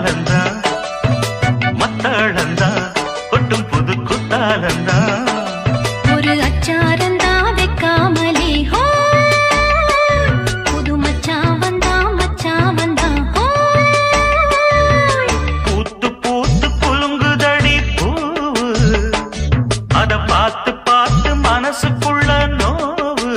குத்தாலந்தா மத்தளந்தா கொட்டும் புது குத்தாலந்தா ஒரு அச்சாரந்தா வைக்காமலே ஹோ புது மச்சான் வந்தா ஹோ பூத்து பூத்து குலுங்குதடி பூவு அத பார்த்து பார்த்து மனசுக்குள்ள நோவு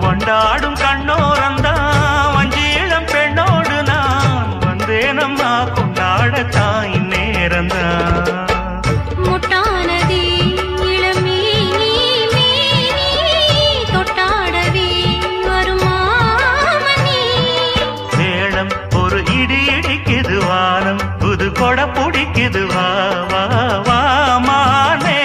கொண்டாடும் கண்ணோரந்தா வஞ்சீளம் பெண்ணோடு நான் வந்தேனம்மா கொண்டாடத்தான் இந்நேரந்தா முட்டானதே இளமே நீ தொட்டாடவே வருமாமணி வேளம் ஒரு இடி இடிக்குது வானம் புது கொடை பிடிக்குது வா வா வா மானே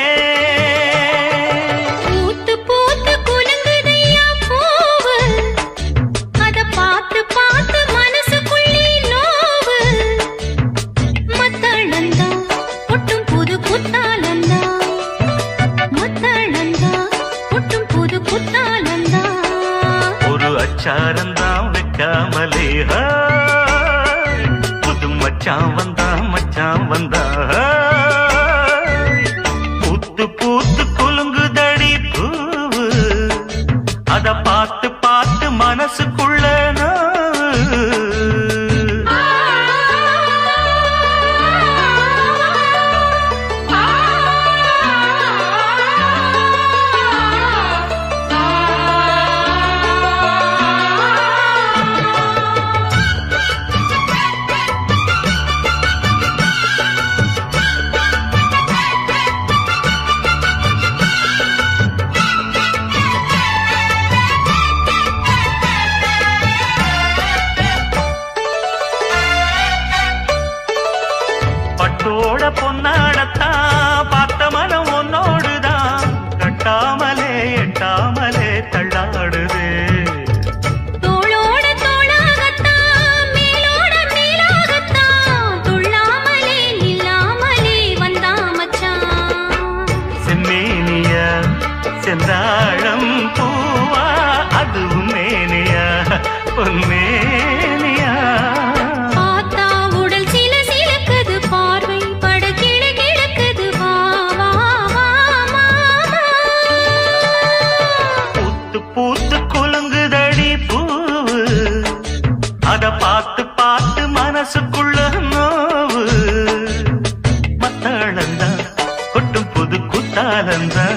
ஒரு அச்சாரந்தான் வைக்காமலே புது மச்சான் வந்தா பூத்து பூத்து குலுங்குதடி பூவு அத பார்த்து பார்த்து மனசுக்குள்ள பட்டோட பொன்னாடத்தான் பார்த்த மனம் உன்னோடுதான் கட்டாமலே எட்டாமலே தள்ளாடுது தோளோட தோளாகத்தான் மேலோட மேலாகத்தான் துள்ளாமலே நில்லாமலே வந்தா மச்சான் செம்மேனியா செந்தாழம் பூவா அதுவும் மேனியா பொன்மேனியா பூத்து குலுங்குதடி பூவு அத பார்த்து பார்த்து மனசுக்குள்ள நோவு மத்தளந்தா கொட்டும் புது குத்தாலந்தா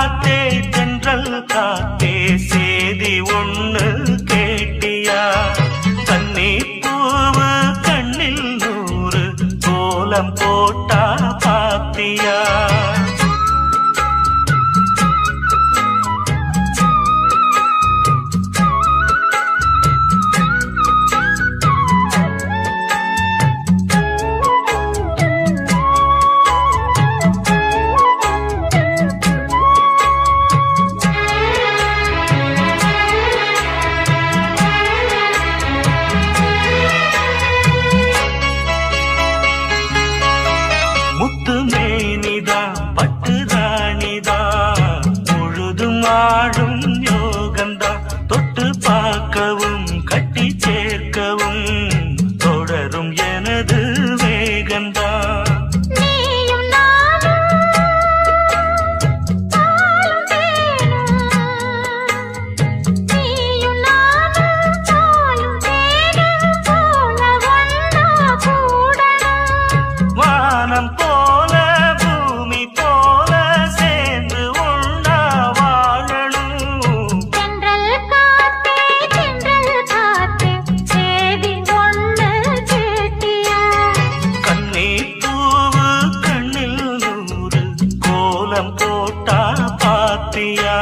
காத்தே தென்றல் காத்தே சேதி ஒண்ணு கேட்டியா கண்ணி பூவு கண்ணில் நூறு கோலம் போட்டா பாத்தியா ஆடும் யோகந்தா தொட்டு பார்க்கவும் கட்டி சேர்க்கவும் தொடரும் எனது வேகந்தா வானம் போல பூமி போல சேர்ந்து ஒண்ணா போட்டா பாத்தியா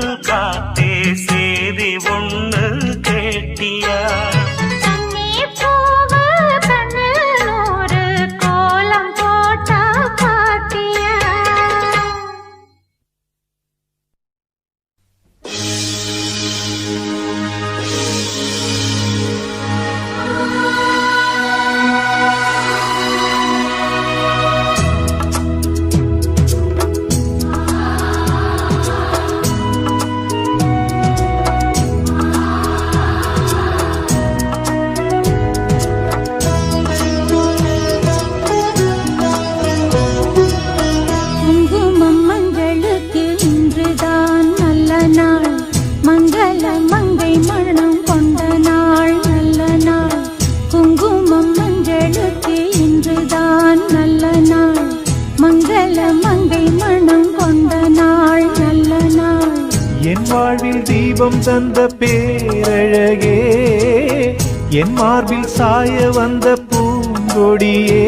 காத்தே சேதி ஒண்ணு கேட்டியா வாழ்வில் தீபம் தந்த பேரழகே என் மார்பில் சாய வந்த பூங்கொடியே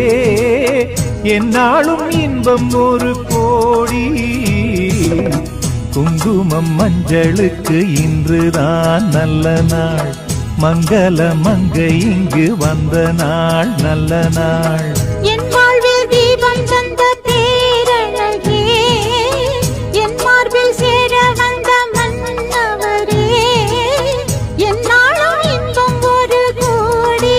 என்னாலும் இன்பம் ஒரு கோடி குங்குமம் மஞ்சளுக்கு இன்றுதான் நல்ல நாள் மங்கள மங்கை இங்கு வந்த நாள் நல்ல நாள் என் வாழ்வில் தீபம் தந்த பேரழகே என் மார்பில் சேர வந்த மன்னவரே என்னாலும் இன்பம் ஒரு கோடி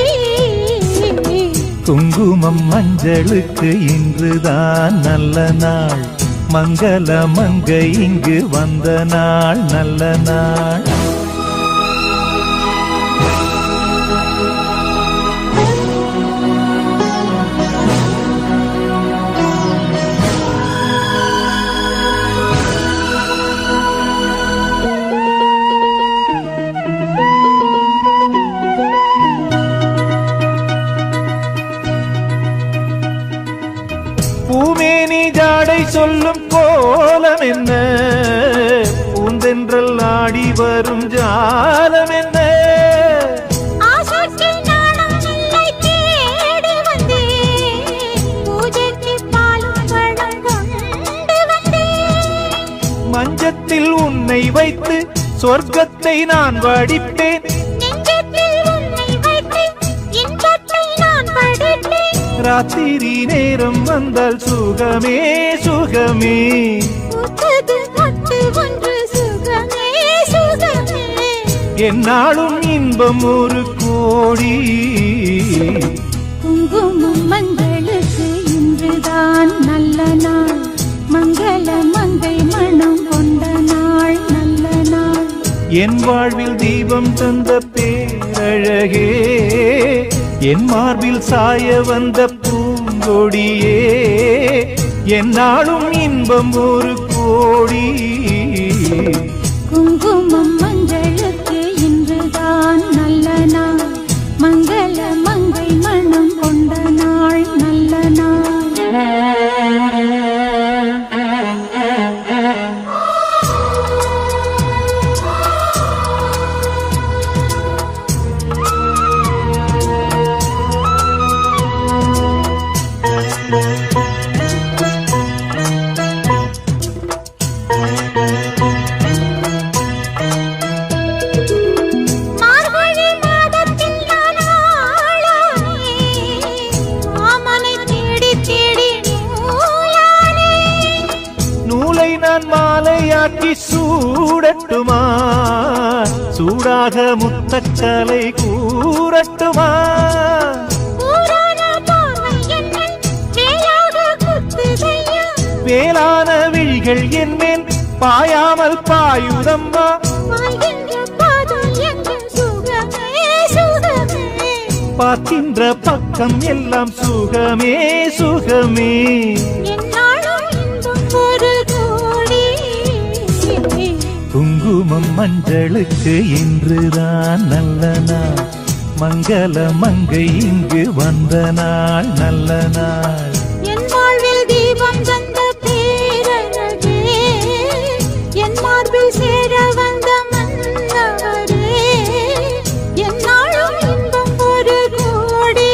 குங்குமம் மஞ்சளுக்கு இன்றுதான் நல்ல நாள் மங்கள மங்கை இங்கு வந்த நாள் நல்ல நாள் ஆடி வரும் ஜாலம் என்ன? ஆசைக்கு நாணம் இல்லை தேடி வந்தேன், பூஜைக்கு பாலும் பழம் கொண்டு வந்தேன். மஞ்சத்தில் உன்னை வைத்து சொர்க்கத்தை நான் வடிப்பேன், நெஞ்சத்தில் உன்னை வைத்து இன்பத்தை நான் படைத்தேன். ராத்திரி நேரம் வந்தால் சுகமே சுகமே, பூத்தது மொட்டு ஒன்று சுகமே சுகமே. என்னாலும் இன்பம் ஒரு கோடி. குங்குமம் மங்களுக்கு இன்றுதான் நல்ல நாள், மங்கள மங்கை மனம் கொண்ட நாள் நல்ல நாள். என் வாழ்வில் தீபம் தந்த பேரழகே, என் மார்பில் சாய வந்த பூங்கொடியே, என்னாலும் இன்பம் ஒரு கோடி. குங்குமம் மங்களுக்கு இன்றுதான் நல்ல நாள், மங்கள மங்கை மனம் கொண்ட நாள் நல்ல நாள். மார்கழி மாதத்தில் நான் ஆளானேன், மாமனை தேடி தேடி நூலானேன். நூலை நான் மாலையாக்கி சூடட்டுமா, சூடாக முத்தச்சலை கூறட்டுமா? ஊரான பார்வை என்னை வேலாக குத்துதையா, வேளான விழிகள் என்மேல் பாயாமல் பாயுதம்மா, வாழ்கின்ற பாதம் எங்கும் சுகமே சுகமே. பார்க்கின்ற பக்கம் எல்லாம் சுகமே சுகமே. என்னாலும் இன்பம் ஒரு கோடி. குங்குமம் மஞ்சளுக்கு இன்றுதான் நல்ல நாள், மங்கள மங்கை இங்கு வந்த நாள் நல்ல நாள். என் வாழ்வில் தீபம் தந்த பேரழகே, என் மார்பில் சேர வந்த மன்னவரே, என்னாலும் இன்பம் ஒரு கோடி.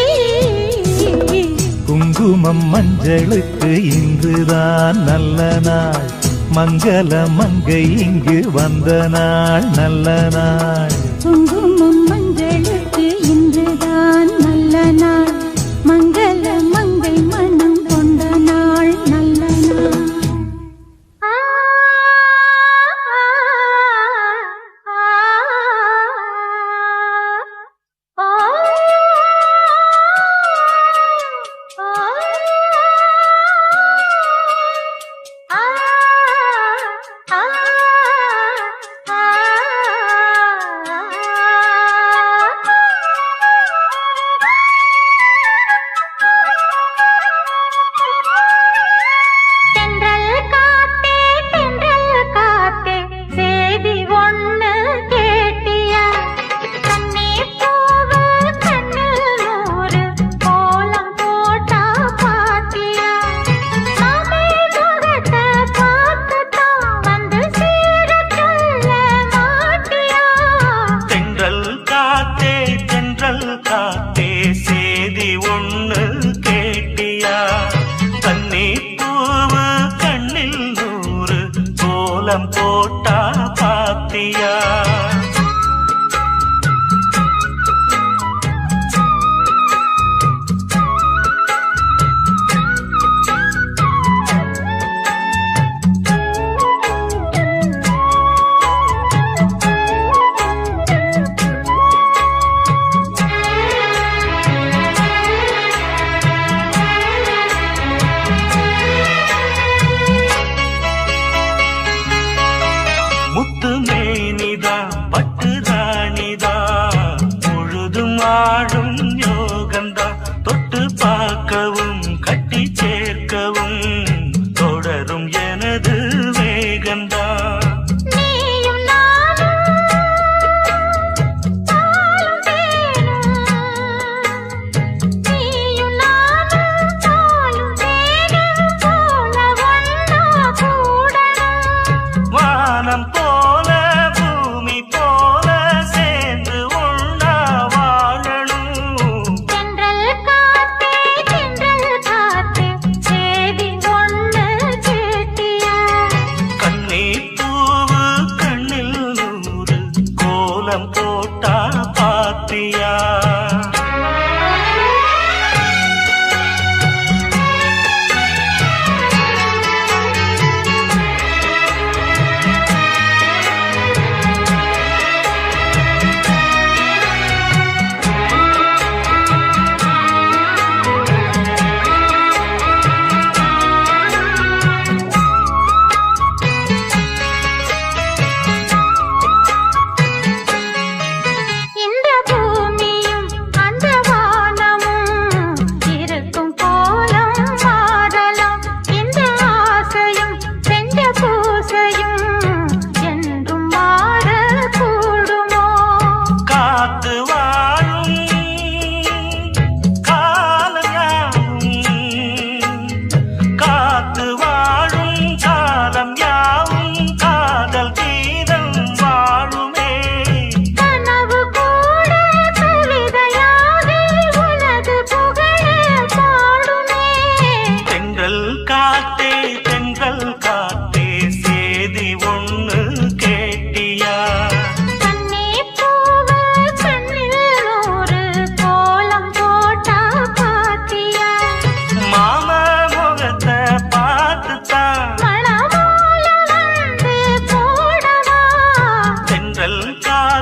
குங்குமம் மஞ்சளுக்கு இன்றுதான் நல்ல நாள், மங்கள மங்கை இங்கு வந்த நாள் நல்ல நாள். குங்குமம் மஞ்சளுக்கு இன்றுதான் நல்ல நாள், மங்கள மங்கை மனம் கொண்ட நாள் நல்ல நாள்.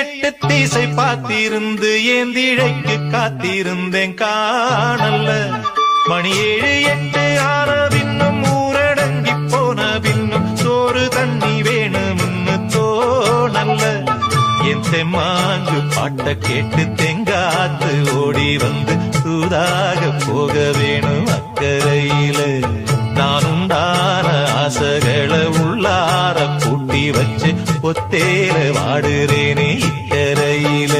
எட்டு தீசை பார்த்திருந்து ஏந்திழைக்கு காத்திருந்தேன் காணல்ல. மணி 7 8 ஆன பின்னும் ஊரடங்கி போன பின்னும் சோறு தண்ணி வேணும்னு தோணல்ல. என் தெம்மாங்கு பாட்ட கேட்டு தெங்காத்து ஓடி வந்து சூதாக போக வேணும் அக்கறையில. நான் உண்டான ஆசைகளை உள்ளார கூட்டி வச்சு ஒத்தேல வாடுறேனே இக்கரையில.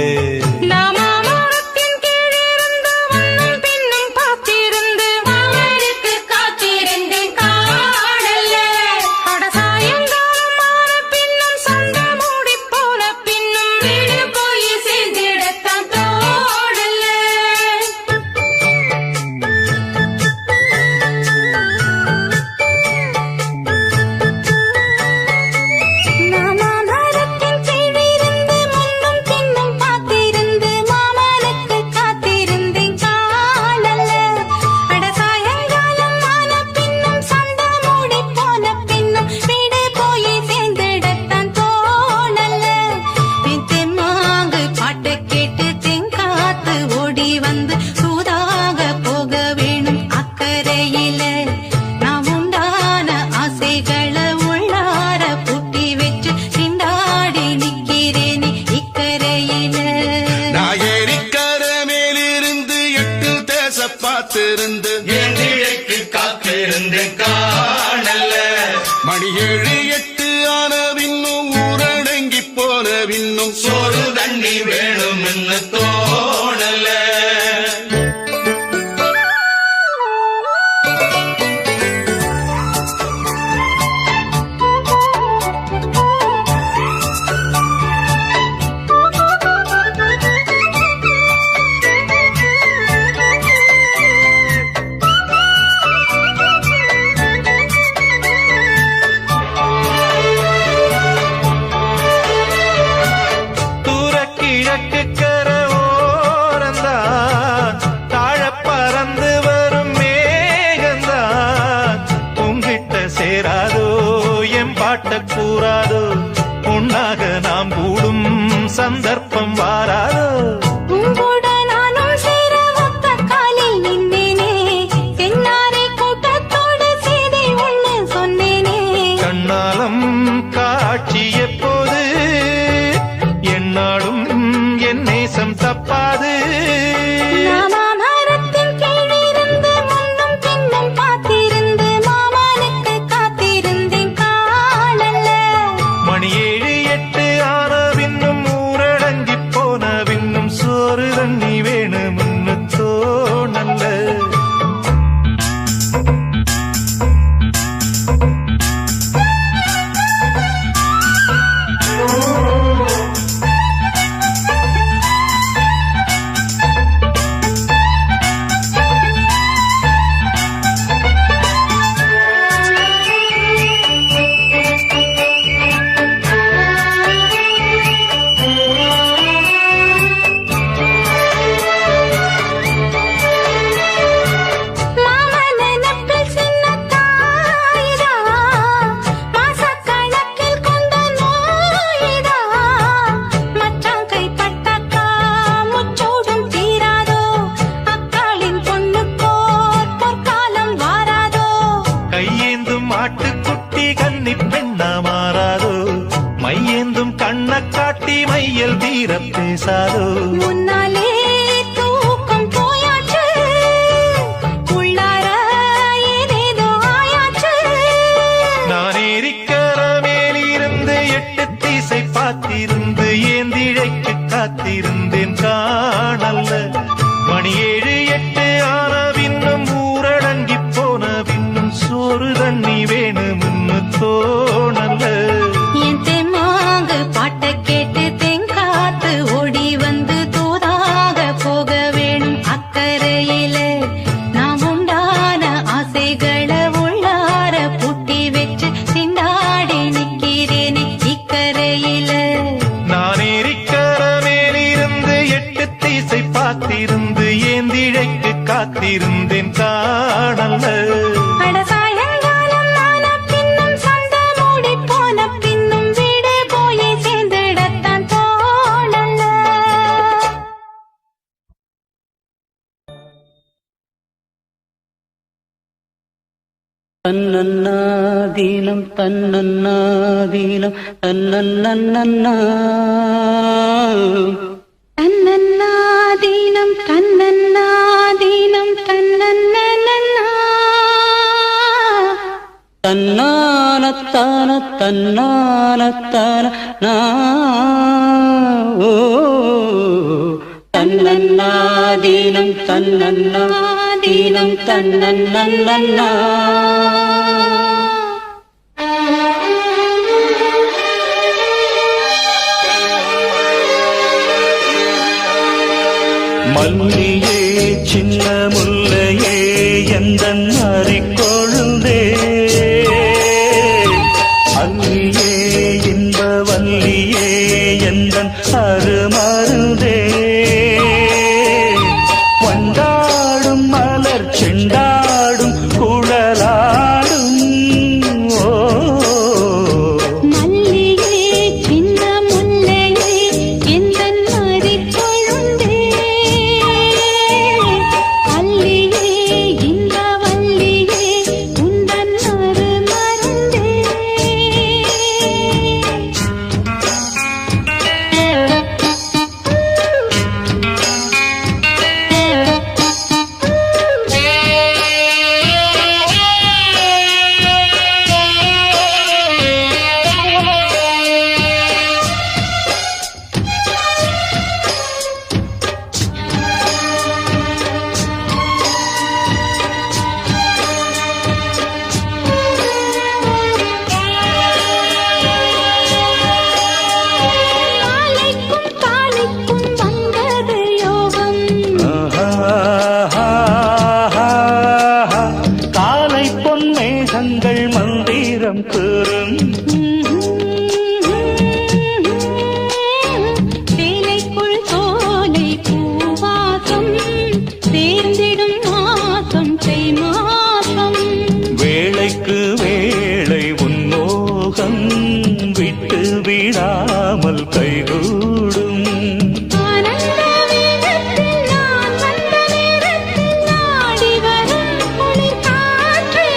காத்திருந்து ஏந்திழைக்கு காத்திருந்தேன் காணல்ல. மணி 7 8 ஆன பின்னும் ஊரடங்கி போன பின்னும் சோறு தண்ணி வேணும்னு தோணல. கிழக்கு கரோரந்தான் தாழ பறந்து வரும் மேகந்தான். உங்கிட்ட சேராதோ என் பாட்ட கூறாதோ, உன்னாக நாம் கூடும் சந்தர்ப்பம் வாராதோ. கண்ணாலம் காட்சி எப்போது என்னாலும் என் நேசம் தப்பாது. மணி 7 8 ஆன பின்னும் ஊரடங்கி போன பின்னும் சோறு தண்ணி வேணும்னு தோணல்ல. ஆட்டுக்குட்டி கன்னி பெண்ணா மாறாதோ, மையேந்தும் கண்ண காட்டி மையல் தீர பேசாதோ. முன்னாலே தூக்கம் போயாச்சு, உள்ளார ஏதேதோ ஆயாச்சு. நான் ஏரிக்கர மேலிருந்து 8 தீசை பார்த்திருந்து ஏந்திழைக்கு காத்திருந்தேன் காணல்ல. மணி 7 8 ஆன பின்னும் ஊரடங்கி போன பின்னும் சோறு தண்ணி வேணும்னு தோணல்ல. என் தெம்மாங்கு பாட்ட கேட்டு தெங்காத்து ஓடி வந்து தூதாக போக வேணும் அக்கறையில. நாம் உண்டான ஆசைகளை உள்ளார பூட்டி வச்சு திண்டாடி நிக்கிறேனே இக்கரையில. நான் ஏரிக்கர மேலிருந்து தன்னன்னாதீனம் தன்னன்னாதீனம் தன்னன்னன்னா தன்னன்னாதீனம் தன்னன்னாதீனம் தன்னன்னன்னா தன்னானத்தான தன்னானத்தான ஓ தன்னன்னாதீனம் தன்னன்னாதீனம் தன்னன்னன்னா மல்லியே சின்ன முல்லையே எந்தன் அறிக்கொழுந்தே அல்லியே இன்ப வல்லியே எந்தன் அருமருதே வண்டாடும் மலர் செண்டாடும் குழலாடும் ஓ மல்லியே சின்ன முல்லையே எந்தன் அறிக்கொழுந்தே அல்லியே இன்ப வல்லியே உந்தன் அருமருந்தே நாளைக்கும் காலைக்கும் வந்தது யோகம் காலை பொன் மேகங்கள் மந்திரம் கூறும் வேலைக்குள் சோலை பூவாசம் சேர்ந்திடும் மாசம் தை மாசம் வேளைக்கு வேளை உன்மோகம் விட்டு விடாமல் கைகூடும் ஆனந்த வேகத்தில் நான் வந்த நேரத்தில் நாடி வரும் குளிர் காற்றே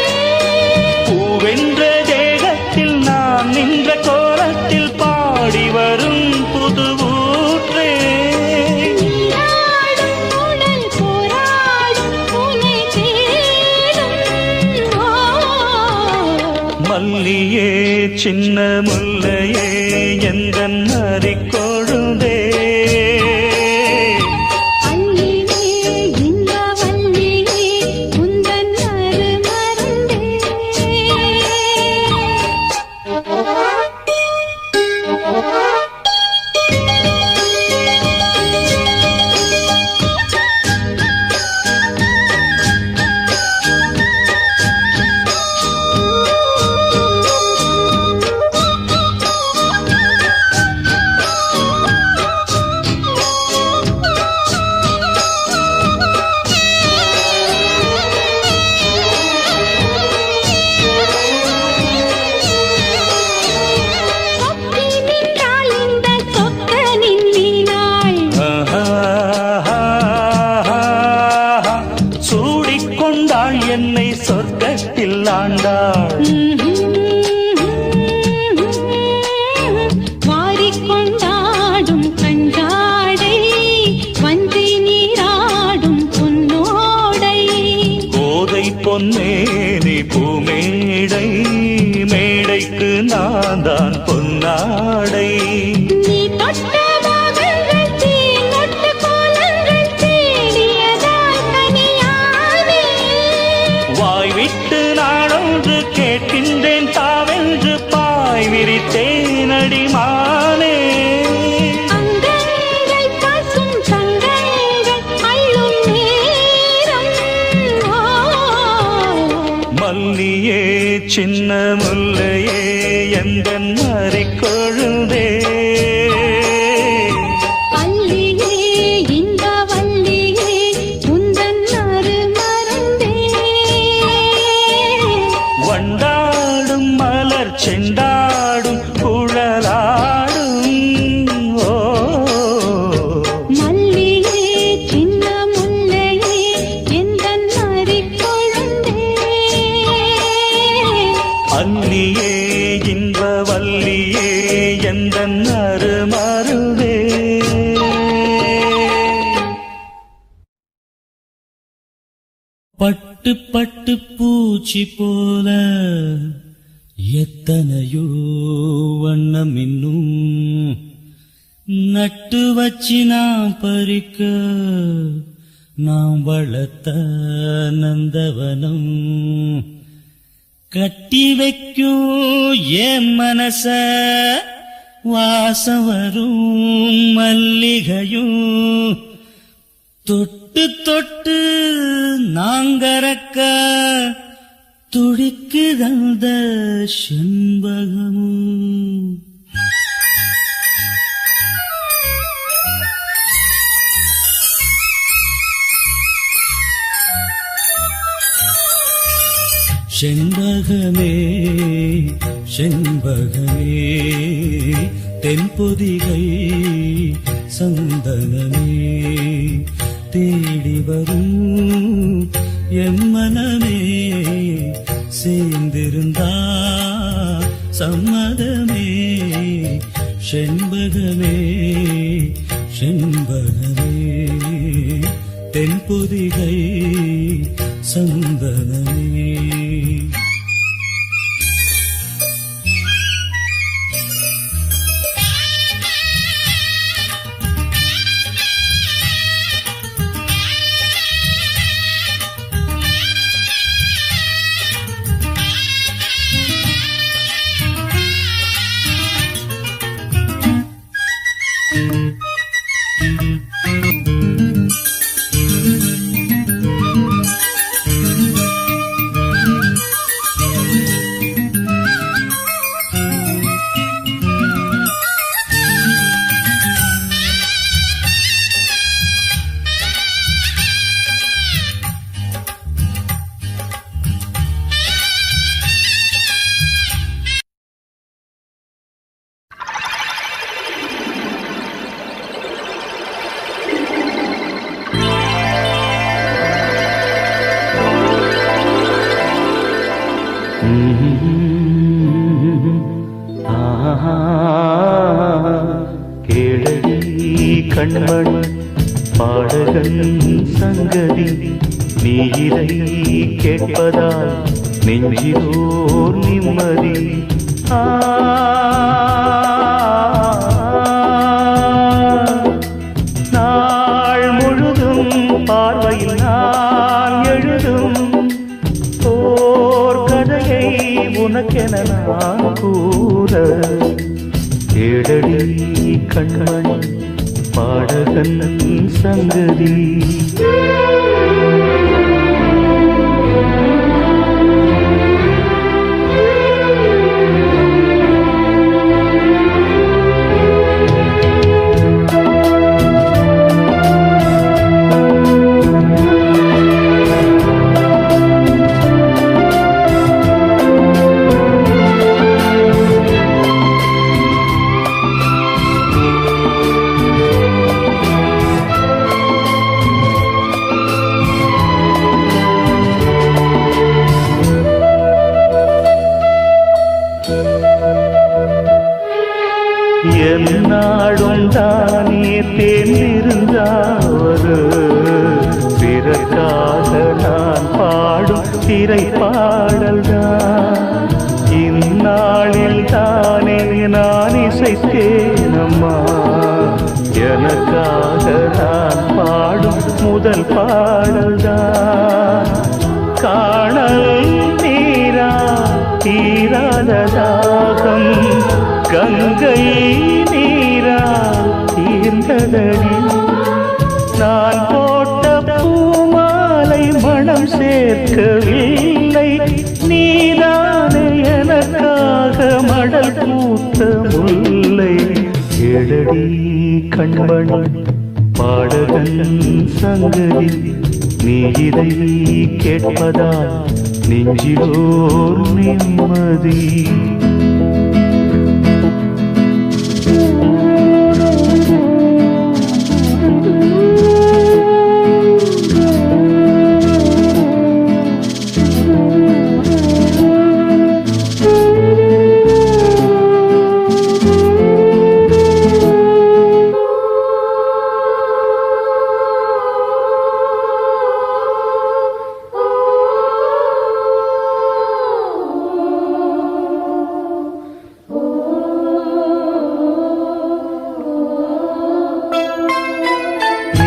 பூவென்ற தேகத்தில் நான் நின்ற கோலத்தில் பாடி வரும் புது ஊற்றே நீராடும் உடல் போராடும் உனை தேடும் மல்லியே சின்ன முல்லையே எந்தன் அறிக்கொழுந்தே அல்லியே இன்ப வல்லியே உந்தன் அருமருந்தே சொக்கி நின்றாள் இந்த சொக்கனின் மீனாள் சூடிக்கொண்டாள் என்னை சொர்க்கத்தில் ஆண்டாள் வாரிக்கொண்டாடும் கஞ்சாடை வஞ்சி நீராடும் பொன்னோடை கோதை பொன்னேனி பூமேடை மேடைக்கு நான் தான் பொன்னாடை நீ தொட்ட பாகங்கள் தீநொட்டு கோலங்கள் தேடியதால் கனியானே வாய் விட்டு நாடொன்று கேட்கின்றேன் தாவென்று பாய் விரித்தேன் அடிமானே அங்கங்கள் பாசும் தங்கங்கள் அள்ளும் நேரம் மல்லியே சின்ன முல்லையே எந்தன் அறிக்கொழுந்தே பட்டு பட்டு பூச்சி போல எத்தனையோ வண்ணம் இன்னும் நட்டு வச்சு நாம் பறிக்க நாம் வளர்த்த நந்தவனம் கட்டி வைக்கும் என் மனச வாசம் வரும் மல்லிகையும் தொட்டு தொட்டு நாங்கறக்க துடிக்குதந்த செண்பகமும் செண்பகமே செண்பகமே தென்பொதிகை சந்தனமே தேடி வரும் என் மனமே சேர்ந்திருந்தா சம்மதமே செண்பகமே செண்பகமே தென்பொதிகை சந்தனமே கேளடி கண்மணி பாடகன் சங்கதி நீ இதை கேட்பதால் நெஞ்சிலோர் நிம்மதி நாள் முழுதும் பார்வையில் நான் எழுதும் ஓர் கதையை உனக்கென நான் கூற கேளடி கண்மணி பாடகன் சங்கதி என்னாடும் தானே தேர்ந்திருந்தாவது பிறக்காக நான் பாடும் திரை பாடல்தான் இந்நாளில் தானே நான் இசைத்தேனம்மா எனக்காக நான் பாடும் முதல் பாடல்தான் காணல் நீரா தீராத தாகம் கங்கை நீரா தீர்ந்ததடி நான் போட்ட பூமாலை மனம் சேர்க்கவில்லை நீதானே எனக்காக மடல் பூத்த முல்லை கேளடி கண்மணி பாடகன் சங்கதி நீ இதை கேட்பதால் நெஞ்சிலோர் நிம்மதி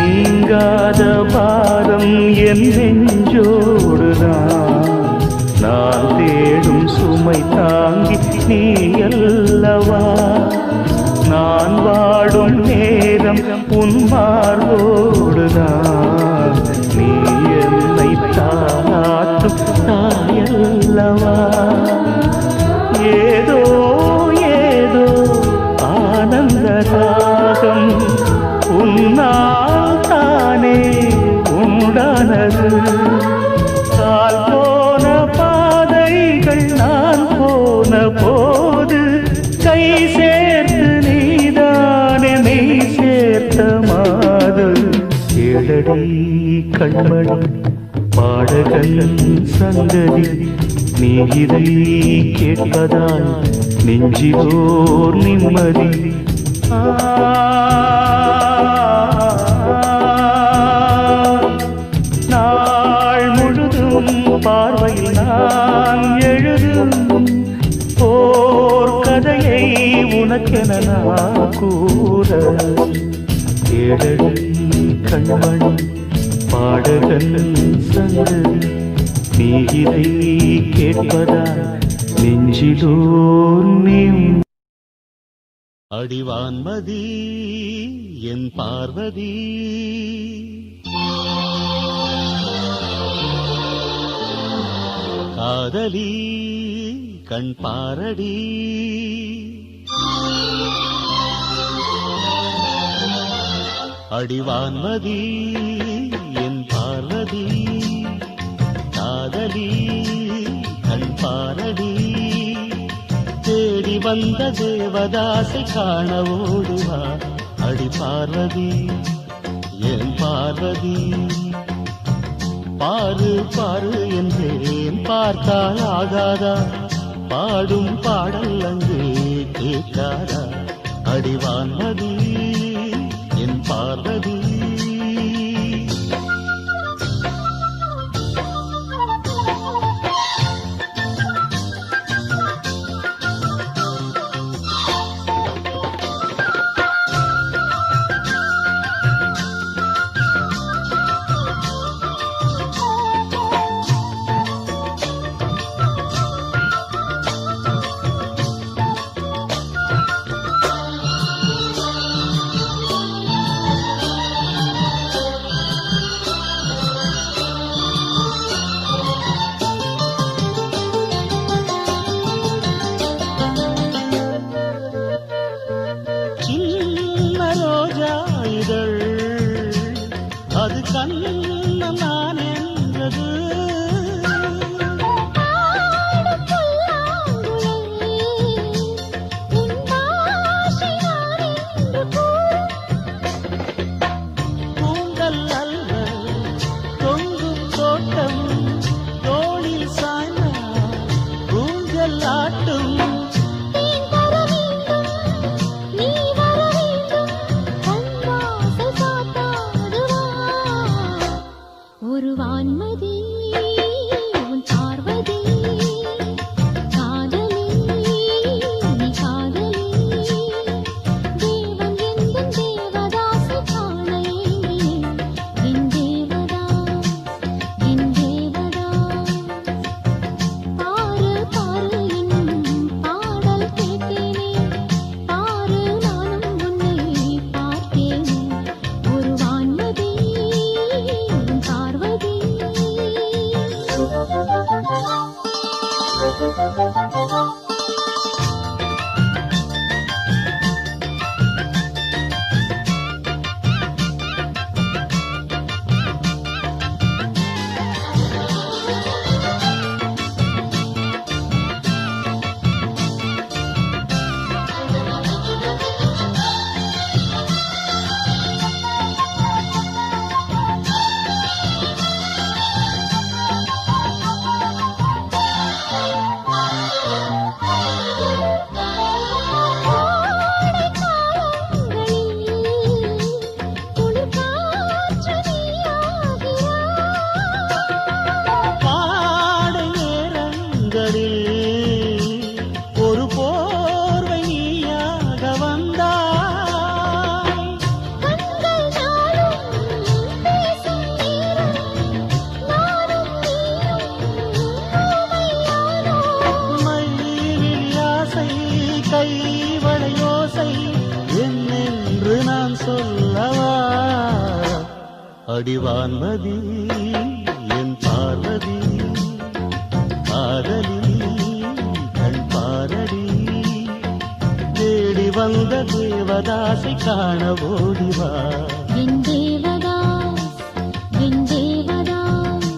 நீங்காத பாரம் என் நெஞ்சோடுதான் நான் தேடும் சுமை தாங்கி நீ அல்லவா நான் வாடும் நேரம் உன் மார்போடுதான் நீ என்னை தாளாட்டும் தாயல்லவா ஏதோ ஏதோ ஆனந்த ராகம் உன்னால் தானே உண்டானது கால் போன பாதைகள் நான் போன போது கை சேர்த்து நீதானே மெய் சேர்த்த மாது கேளடி கண்மணி பாடகன் சங்கதி நீ இதை கேட்பதால் நெஞ்சிலோர் நிம்மதி நாள் முழுதும் பார்வையில் நான் எழுதும் ஓர் கதையை உனக்கென நான் கூற கேளடி கண்மணி பாடகன் சங்கதி நீ இதை கேட்பதால் நெஞ்சிலோர் நிம்மதி அடிவான்மதி என் பார்வதி காதலி கண் பாரடி அடிவான்மதி என் பார்வதி காதலி கண் பாரடி தேடி வந்த தேவதாசை காண ஓடுவா அடி பார்வதி என் பார்வதி பாரு பாரு என்றேன் பார்த்தால் ஆகாதா பாடும் பாடல் அங்கு கேட்காதா அடிவான்மதி என் பார்வதி அது கண்ணன் நான் என்றது பூங்கல் அல்ல தொங்கும் தோட்டம் தோளில் சாய்ந்த பூங்கல் ஆட்டும் சொல்லவா அடிவான்மதி என் பார்வதி காதலி கண் பாரடி தேடி வந்த தேவதாசை காண ஓடிவா என் தேவதாஸ் என் தேவதாஸ்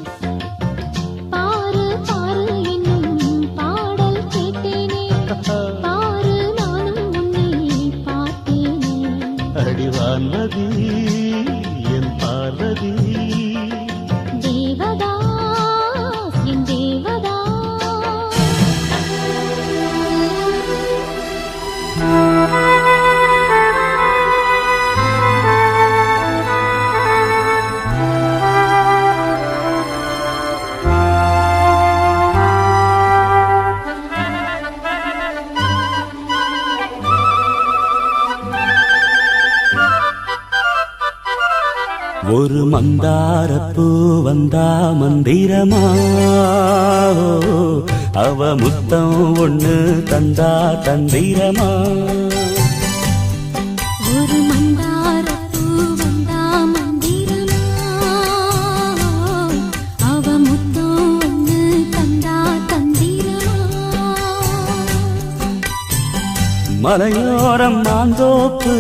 பாரு பாரு என்னும் பாடல் கேட்டேனே பாரு நானும் உன்னை பார்த்தேனே அடிவான்மதி என் பார்வதி தேவதாஸ் என் தேவதாஸ் ஒரு மந்தாரப்பூ வந்தா மந்திரமா அவ முத்தம் ஒண்ணு தந்தா தந்திரமா ஒரு மந்தாரப்பூ வந்தா மந்திரமா அவ முத்தம் ஒண்ணு தந்தா தந்திரமா மலையோரம் மாந்தோப்பு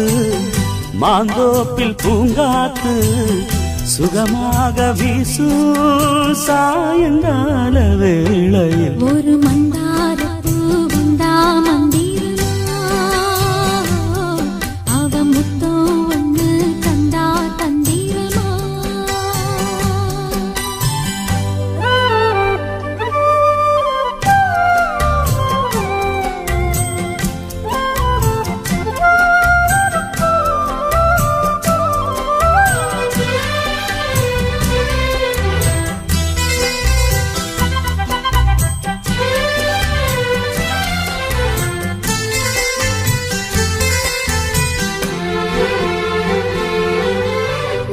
மாந்தோப்பில் பூங்காத்து சுகமாக வீசும் சாயங்கால வேளையில் ஒரு மந்தாரப்பூ வந்தா மந்திரமா அவ முத்தம் ஒண்ணு தந்தா தந்திரமா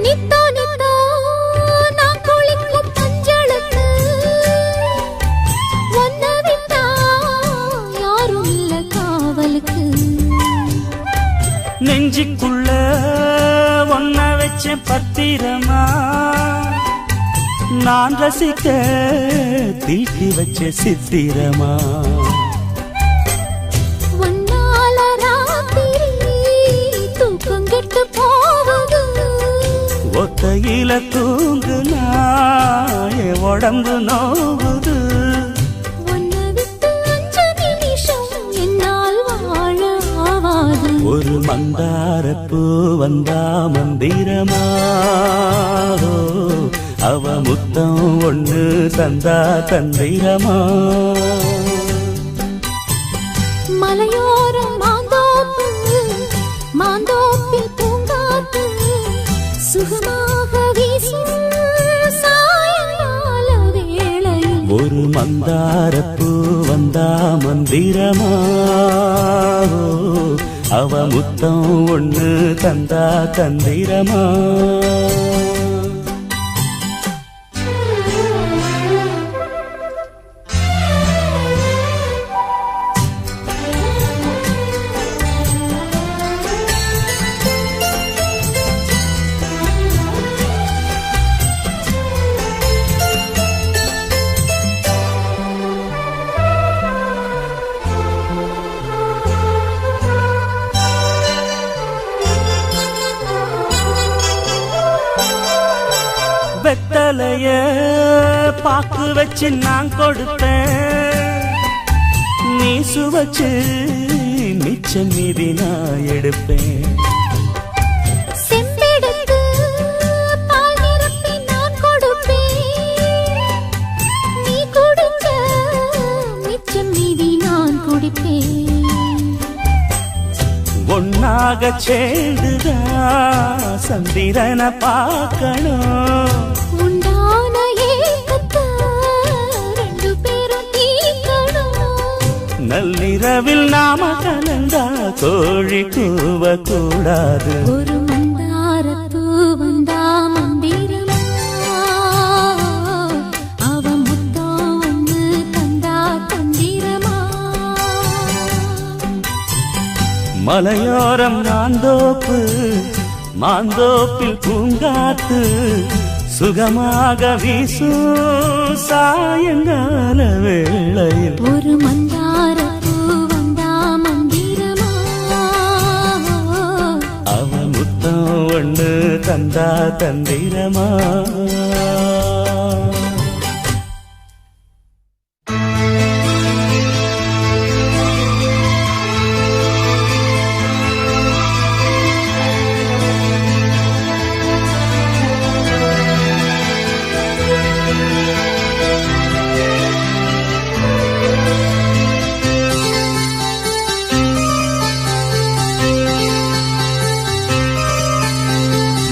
நித்தோ நித்தோ நான் குளிக்கும் மஞ்சளுக்கு ஒன்ன விட்டா யாரும் இல்ல காவலுக்கு நெஞ்சுக்குள்ள ஒன்ன வச்ச பத்திரமா நான் ரசிக்க தீட்டி வச்ச சித்திரமா ஒன்னால ராத்திரி தூக்கம் கெட்டு போவது ஒத்தையில தூங்குனா என் உடம்பு நோவுது ஒன்ன விட்டு 5 நிமிஷம் என்னால் வாழ ஆவாது ஒரு மந்தாரப்பூ வந்தா மந்திரமா அவ முத்தம் ஒண்ணு தந்தா தந்திரமா மலையோரம் மாந்தோப்பு மாந்தோப்பில் பூங்காத்து சுகமாக வீசும் சாயங்கால வேளையில் ஒரு மந்தாரப்பூ வந்தா மந்திரமா அவ முத்தம் ஒண்ணு தந்தா தந்திரமா வெத்தலைய பாக்கு வச்சு நான் கொடுப்பேன் நீ சுவச்சு மிச்சம் மீதி நான் எடுப்பேன் செம்பெடுத்து பால் நிரப்பி நான் கொடுப்பேன் நீ குடிச்ச மிச்சம் மீதி நான் குடிப்பேன் ஒன்னாக சேர்ந்துதான் சந்திரனை பார்க்கணும் உண்டான ஏக்கத்தை 2 பேரும் தீர்க்கணும் நள்ளிரவில் நாம கலந்தா கோழி கூவ கூடாது ஒரு மந்தாரப்பூ வந்தா மந்திரமா அவ முத்தம் ஒண்ணு தந்தா தந்திரமா மலையோரம் மாந்தோப்பு மாந்தோப்பில் பூங்காத்து சுகமாக வீசும் சாயங்கால வேளையில் ஒரு மந்தார பூ வந்தா மந்திரமா அவன் முத்தம் ஒண்ணு தந்தா தந்திரமா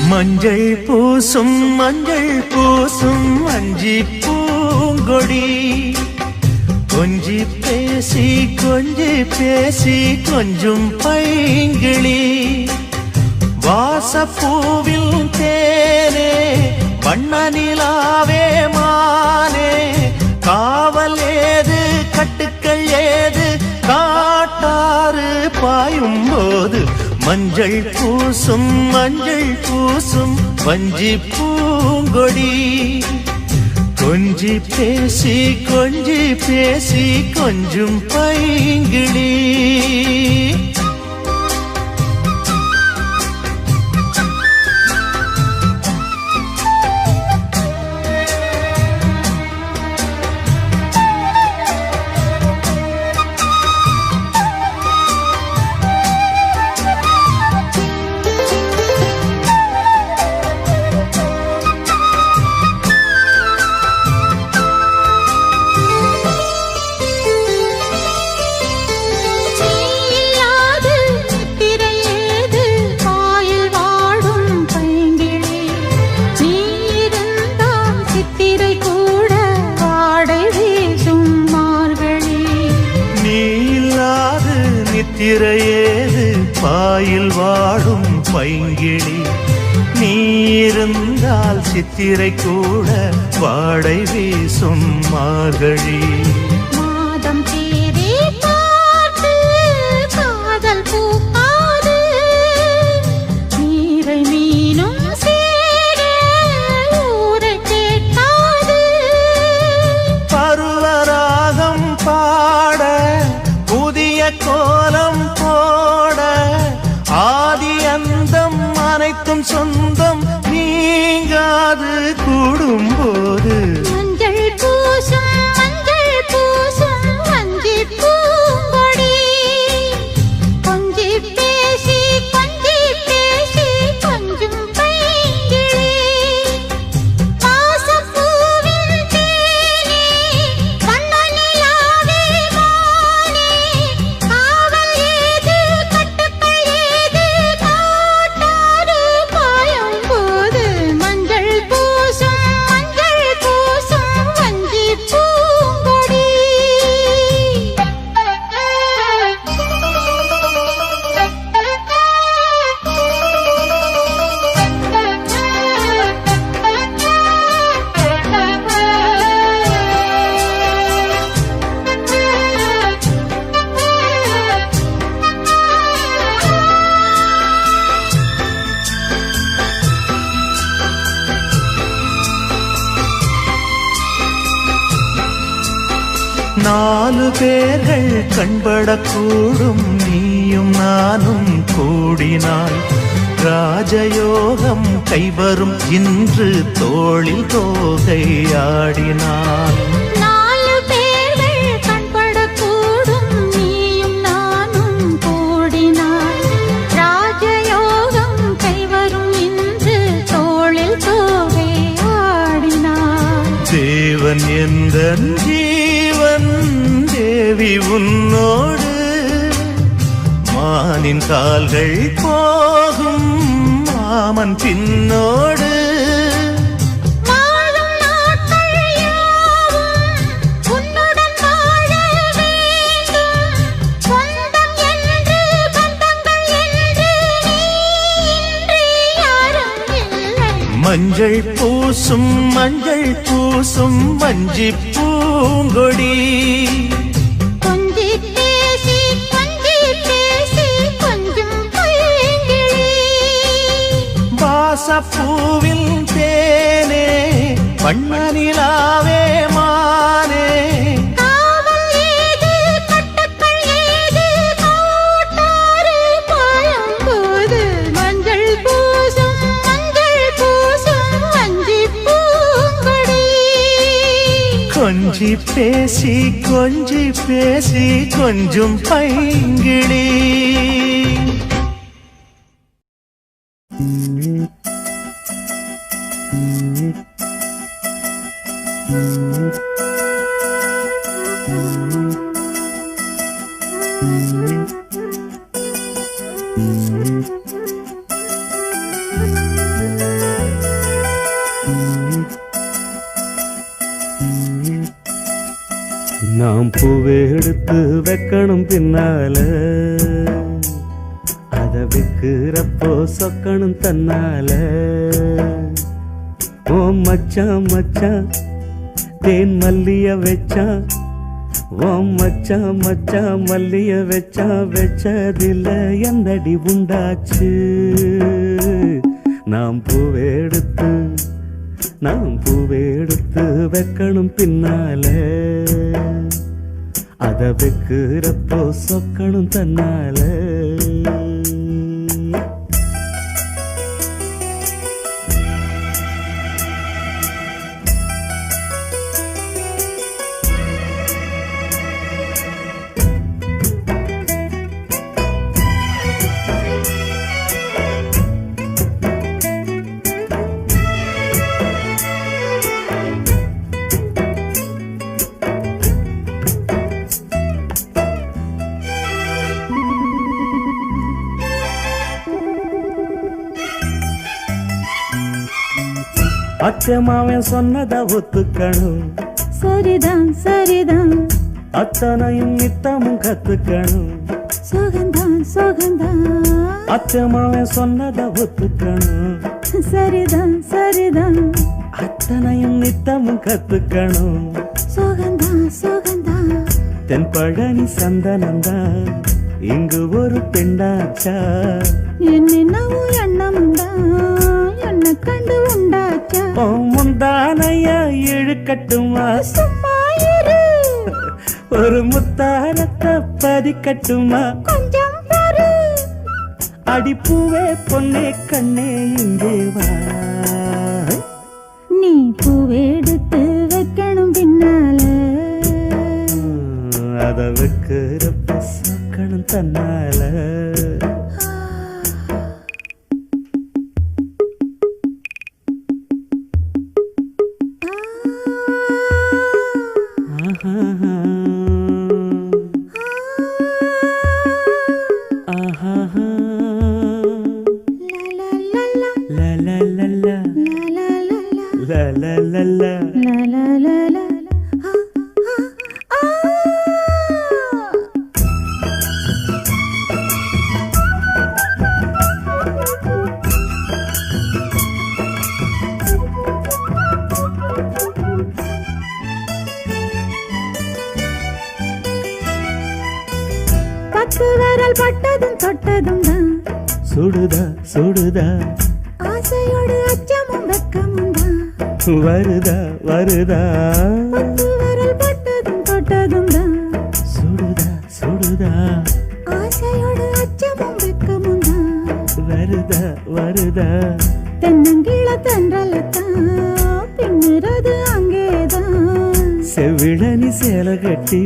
மஞ்சள் பூசும் அஞ்சி பூங்கொடி கொஞ்சி பேசி கொஞ்சும் பைங்கிளி வாசப்பூவில் தேனே வண்ண நிலாவே மானே காவல் ஏது கட்டுக்கள் ஏது காட்டாறு பாயும் போது மஞ்சள் பூசும் வஞ்சி பூங்கொடி கொஞ்சி பேசி கொஞ்சும் பைங்கிளி திரையேது பாயில் வாடும் பைங்கிளி நீ இருந்தால் சித்திரை கூட வாடை வீசும் மார்கழி மாதம் தேடி பார்த்து காதல் பூக்காது நீரை மீனும் சேர ஊரை கேட்காது பருவராகம் பாட புதிய கோலம் போட ஆதி அந்தம் அனைத்தும் சொந்தம் நீங்காது கூடும்போது மஞ்சள் பூசும் வஞ்சி பூங்கொடி கொஞ்சி பேசி கொஞ்சும் பைங்கிளி வாசப்பூவின் தேனே வண்ண நிலாவே மானே காவல் ஏது கட்டுக்கள் ஏது காட்டாறு பாயும் போது மஞ்சள் பூசும் வஞ்சி பூங்கொடி நாலு பேர்கள் கண்படக்கூடும் நீயும் நானும் கூடினால் ராஜயோகம் கைவரும் இன்று தோளில் தோகை ஆடினாள் நாலு பேர்கள் கண்படக்கூடும் நீயும் நானும் கூடினாள் ராஜயோகம் கைவரும் இன்று தோளில் தோகை ஆடினாள் தேவன் எந்த ஜீவன் தேவி உன்னோடு மானின் கால்கள் போகும் மாமன் பின்னோடு வாழும் நாட்கள் யாவும் உன்னுடன் வாழ வேண்டும் சொந்தம் என்று பந்தங்கள் என்று நீ இன்றி யாரும் இல்லை மஞ்சள் பூசும் வஞ்சி பூங்கொடி கொஞ்சி பேசி கொஞ்சும் பைங்கிளி வாசப்பூவில் தேனே வண்ண நிலாவே மானே காவல் ஏது கட்டுக்கள் ஏது காட்டாறு பாயும் போது மஞ்சள் பூசும் வஞ்சி பூங்கொடி கொஞ்சி பேசி கொஞ்சம் பைங்கிளி நாம் பூவை எடுத்து வைக்கணும் பின்னால அத வைக்கிறப்போ சொக்கணும் தன்னால ஓ மச்சான் மச்சான் தேன் மல்லிய வச்சான் ஓ மச்சான் மச்சான் மல்லிய வச்சதில்ல எந்தடி உண்டாச்சு நாம் பூவை எடுத்து வைக்கணும் பின்னால அத வைக்கிறப்போ சொக்கணும் தன்னால அச்சமாவன் சொன்னதை ஒத்துக்கணும் சரிதான் சரிதான் அத்தனையும் நித்தமும் கத்துக்கணும் சோகந்தான் அச்சமாவன் சொன்னதை ஒத்துக்கணும் சரிதான் சரிதான் அத்தனையும் நித்தமும் கத்துக்கணும் சோகந்தான் தென்பழனி சந்தனந்தான் இங்கு ஒரு பெண்ணாச்சா என்னென்னவோ எண்ணமுண்டா என்ன கண்டு உண்டாச்சா முந்தானைய இழுக்கட்டுமா சும்மா இரு ஒரு முத்தாரத்தை பதிக்கட்டுமா கொஞ்சம் பாரு அடிப்பூவே பொன்னே கண்ணே இங்கே வா நீ பூவெடுத்து வைக்கணும் பின்னால அத வைக்கிறப்ப சொக்கணும் தன்னால பத்து விரல் பட்டதும் தொட்டதும் தான் சுடுதா ஆசையோடு அச்சமும் வெக்கமும் தான் வருதா பத்து விரல் பட்டதும் தொட்டதும் தான் சுடுதா ஆசையோடு அச்சமும் வெக்கமும் தான் வருதா தென்னங்கீழ தென்றலத்தான் பின்னுறது அங்கேதான் செவிழனி சேல கட்டி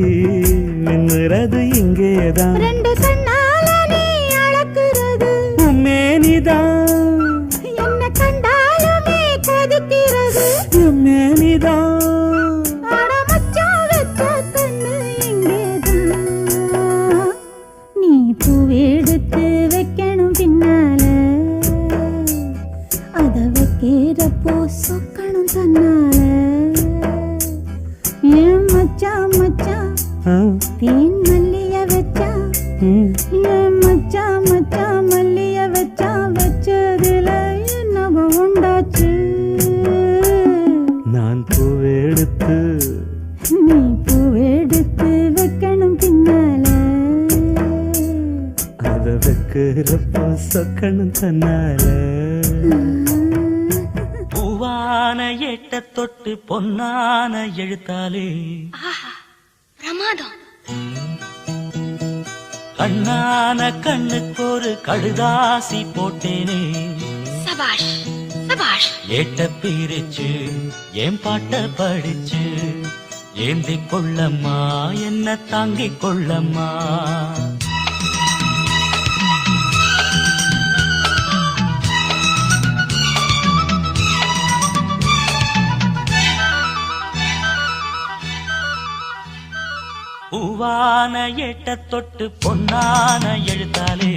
மின்னுறது இங்கேதான் ரெண்டு கண்ணால நீ அளக்குறது மேனிதான் என்ன கண்டாலுமே கொதிக்கிறது மேனிதான் அட மச்சான் வெச்ச கண்ணு இங்கேதான் நீ பூவெடுத்து வைக்கணும் பின்னால அத வைக்கிறப்போ சொக்கணும் தன்னால ஏன் மச்சான் தேன் மல்லிய வச்சா ஏன் மச்சான் மல்லிய வச்சதுல என்னவோ உண்டாச்சு நான் பூவெடுத்து நீ பூவெடுத்து வைக்கணும் பின்னால அத வைக்கிறப்போ சொக்கணும் தன்னால எட்ட தொட்டு பொன்னான எழுத்தாலே பிரமாதம். கண்ணான கண்ணுக்கு ஒரு கடுதாசி போட்டேனே. சபாஷ் சபாஷ். ஏட்ட பிரிச்சு என் பாட்ட படிச்சு ஏந்தி கொள்ளம்மா என்ன தாங்கிக் கொள்ளம்மா. பூவான எட்ட தொட்டு பொன்னான எழுத்தாலே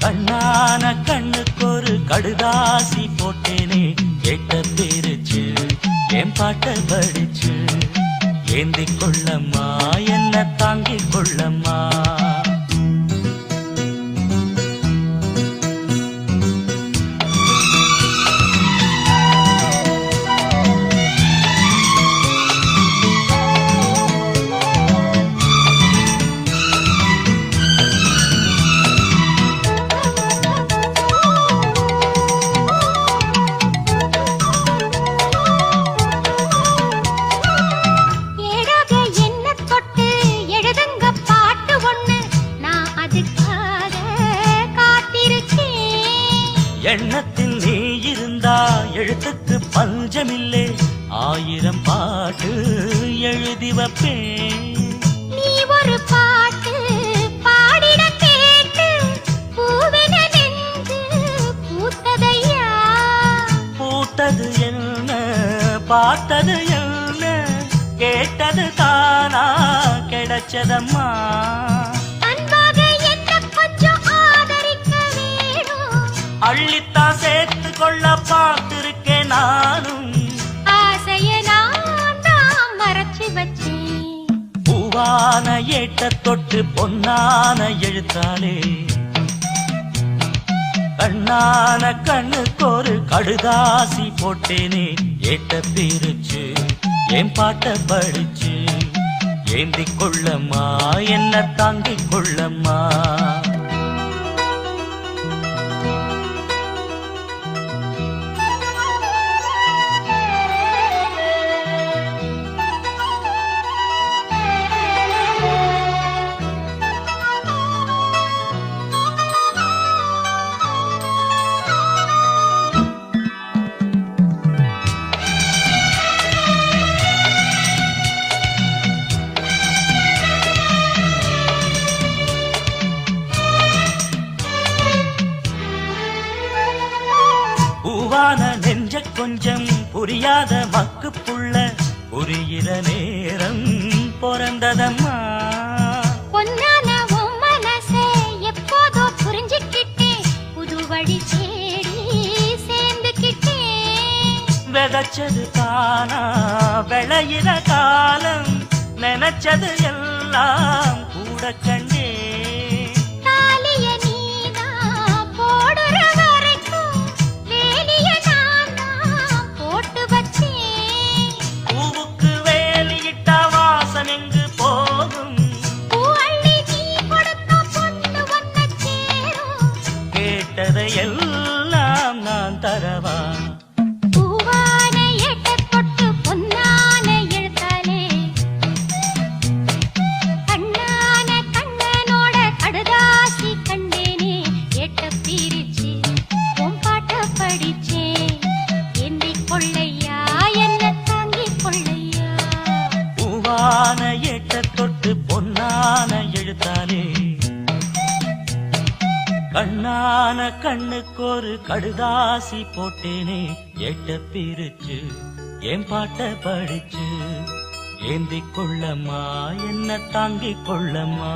கண்ணான கண்ணுக்கு ஒரு கடுதாசி போட்டேனே. கேட்ட பிரிச்சு என் பாட்ட படிச்சு ஏந்தி கொள்ளம்மா என்ன தாங்கிக் கொள்ளம்மா. எண்ணத்தில் நீ இருந்தா எழுத்துக்கு பஞ்சமில்லை. 1000 பாட்டு எழுதி வைப்பேன். நீ ஒரு பாட்டு பாடிட கேட்டு பூவென நெஞ்சு பூத்ததையா. பூத்தது என்ன பார்த்தது என்ன கேட்டது தானா கிடைச்சதம்மா. அள்ளித்தான் சேர்த்து கொள்ள பார்த்திருக்கேன் நானும். ஆசைய நான் மறைச்சு வச்சேன். பூவான ஏட்ட தொட்டு பொன்னான எழுத்தாலே கண்ணான கண்ணுக்கு ஒரு கடுதாசி போட்டேனே. ஏட்ட பிரிச்சு என் பாட்ட படிச்சு ஏந்தி கொள்ளம்மா என்ன தாங்கிக் கொள்ளம்மா. பூவான நெஞ்ச கொஞ்சம் புரியாத மக்கு புள்ள புரிகிற நேரம் பிறந்ததம்மா. பொன்னான உன் மனசே எப்போதோ புரிஞ்சுக்கிட்டேன். புது வழி தேடி சேர்ந்துக்கிட்டேன். விதைச்சது தானா விளையிற காலம் நினைச்சது எல்லாம் கூட கண்டே. எல்லாம் நான் தரவா. பூவான எட்ட தொட்டு பொன்னான எழுத்தாலே கண்ணான கண்ணனோட கடுதாசி கண்டேனே. எட்ட பிரிச்சு உன் பாட்ட படிச்சேன். ஏந்தி கொள்ளையா என்ன தாங்கிக் கொள்ளையா. பூவான எட்ட தொட்டு பொன்னான எழுத்தாலே கண்ணான கண்ணுக்கு ஒரு கடுதாசி போட்டேனே. எட்ட பிரிச்சு என் பாட்ட படிச்சு ஏந்தி கொள்ளம்மா என்ன தாங்கிக் கொள்ளம்மா.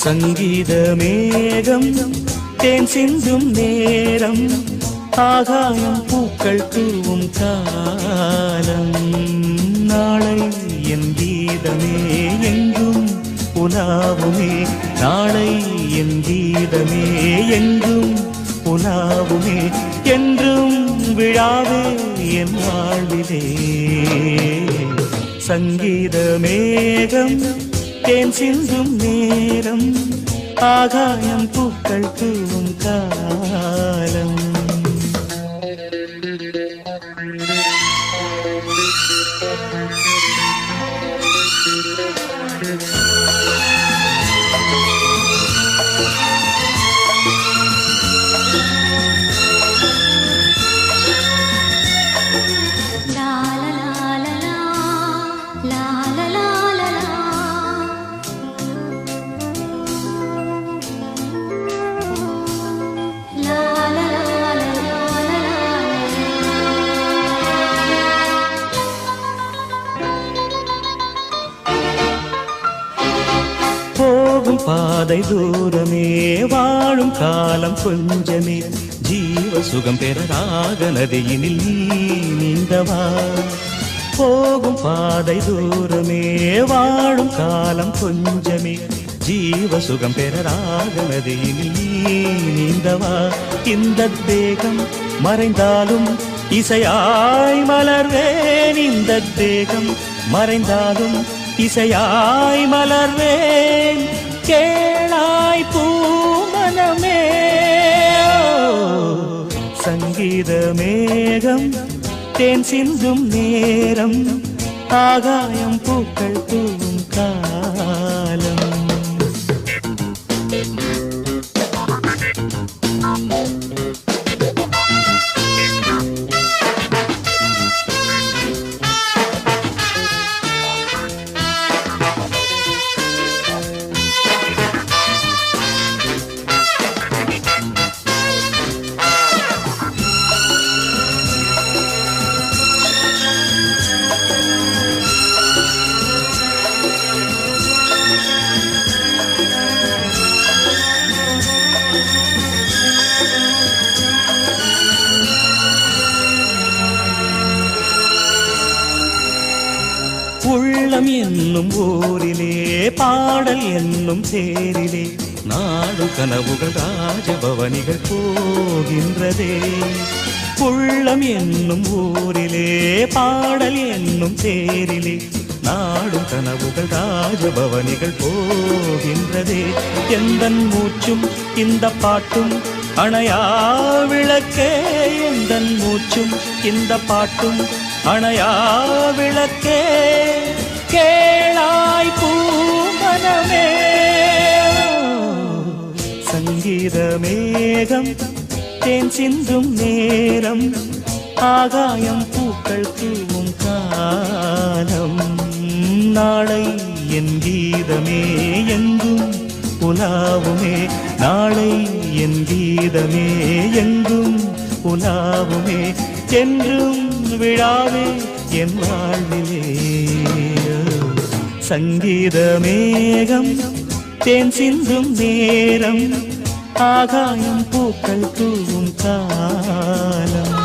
சங்கீத மேகம் தேன் சிந்தும் நேரம் ஆகாயம் பூக்கள் தூவும் காலம் நாளை என் கீதமே எங்கும் உலாவுமே நாளை என் கீதமே எங்கும் உலாவுமே என்றும் விழாவே என் வாழ்விலே சங்கீத மேகம் தேன் சிந்தும் நேரம் ஆகாயம் பூக்கள் தூவும் காலம் போகும் பாதை தூரமே வாழும் காலம் கொஞ்சமே ஜீவ சுகம் பெற ராக நதியினில் நீ நீந்தவா போகும் பாதை தூரமே வாழும் காலம் கொஞ்சமே ஜீவ சுகம் பெற ராக நதியினில் நீ நீந்தவா இந்த தேகம் மறைந்தாலும் இசையாய் மலர்வேன் இந்த தேகம் மறைந்தாலும் இசையாய் மலர்வேன் கேளாய் பூமனமே சங்கீத மேகம் தேன் சிந்தும் நேரம் ஆகாயம் பூக்கள் தூவும் காலம் உள்ளம் என்னும் ஊரிலே பாடல் என்னும் தேரிலே நாடு கனவுகள் ராஜபவனிகள் போகின்றதே உள்ளம் என்னும் ஊரிலே பாடல் என்னும் தேரிலே நாடும் கனவுகள் ராஜபவனிகள் போகின்றதே எந்தன் மூச்சும் இந்த பாட்டும் அணையா விளக்கே எந்தன் மூச்சும் இந்த பாட்டும் அணையா விளக்கே கேளாய் பூமனமே சங்கீத மேகம் தேன் சிந்தும் நேரம் ஆகாயம் பூக்கள் தூவும் காலம் நாளை என் கீதமே எங்கும் உலாவுமே நாளை என் கீதமே எங்கும் உலாவுமே என்றும் விழாவே என் வாழ்விலே சங்கீத மேகம் தேன் சிந்தும் நேரம் ஆகாயம் பூக்கள் தூவும் காலம்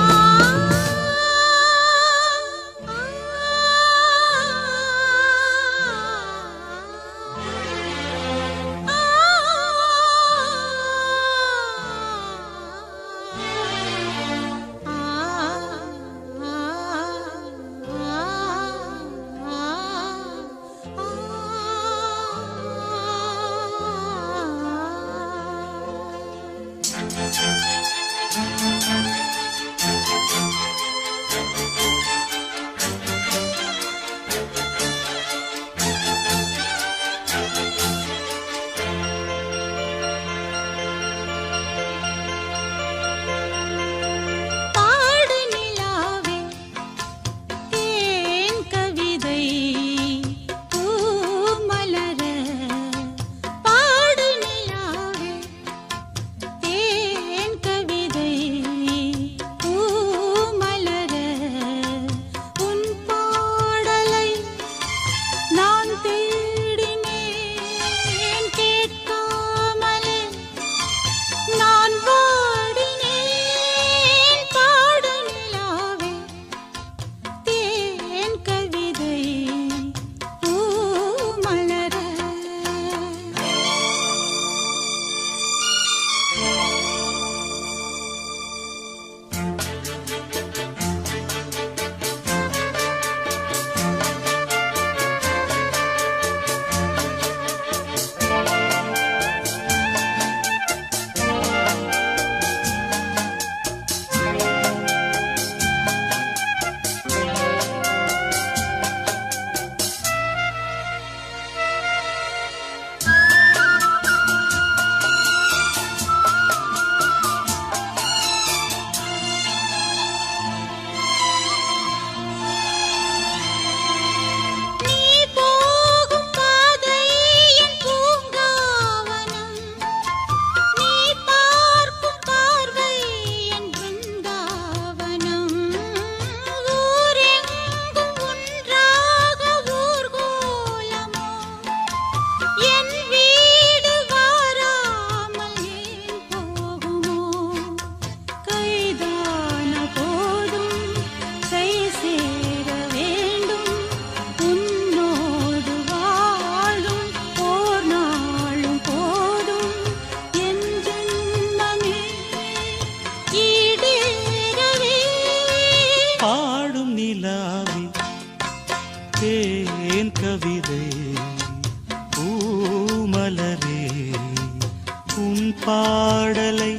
பாடலை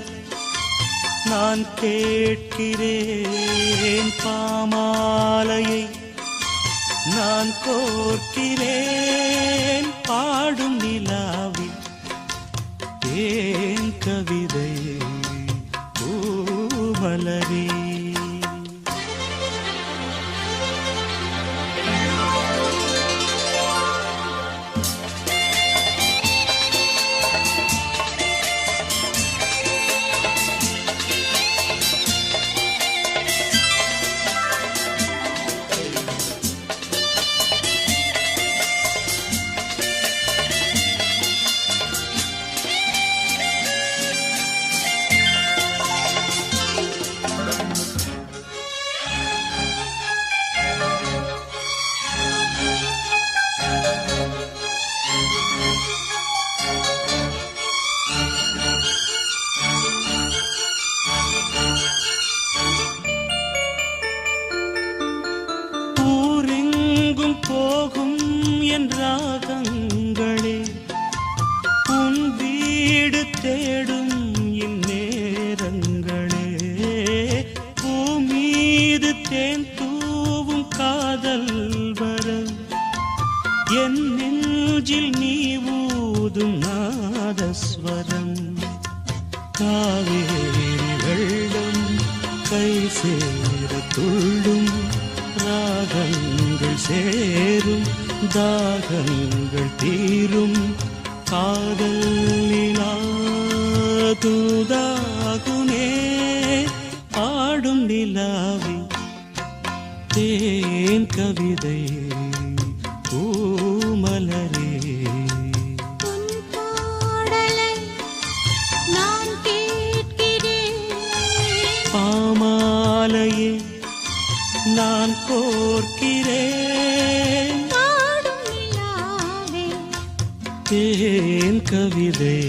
நான் கேட்கிறேன், பாமாலையை நான் கோர்க்கிறேன், பாடும் நிலாவில் ஏன் கவிதை பூமலரே. ஊரெங்கும் போகும் என் ராகங்களே, உன் வீடு தேடும் இந்நேரங்களே, பூமீது தேன் தூவும் காதல் வரம், என் நெஞ்சில் நீ ஊதும் நாதஸ்வரம், காவேரி வெள்ளம் கை சேர துள்ளும், ராகங்கள் சேரும் தாகங்கள் தீரும், காதல் நிலா தூதாகுமே, ஆடும் நிலாவி தேன் கவிதை பூமலரே. உன் பாடலை நான் கேட்கிறேன், பாமாலையே நான் கோர்க்கிறேன், பாடும் நிலாவே தேன் கவிதை